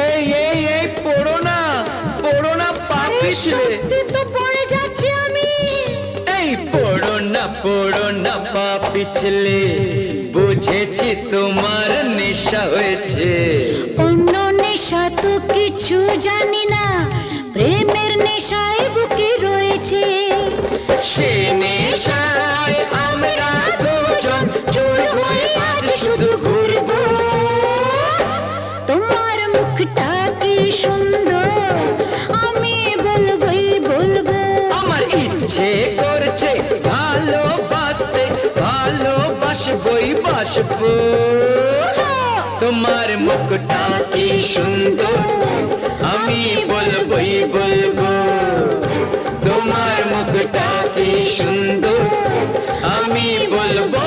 এই এই এই পড়ো না পা পিছলে। সত্যি তো পড়ে যাচ্ছি আমি। এই পড়ো না পা পিছলে, বুঝেছি তোমার নেশা হয়েছে। অন্য নেশা তো কিছু জানি না, প্রেমের নেশায় বুকে রয়েছে। সে নেশায় আমরা দুজন চোর হয়ে আজ শুধু ঘুরবো। তোমার মুখটা কি সুন্দর, আমি বলবোই বলবো। আমার ইচ্ছে করছে ভালোবাসতে, ভালোবাসবই বাসবো। তোমার মুখটা কি সুন্দর, আমি বলবোই বলবো। তোমার মুখটা কি সুন্দর, আমি বলবো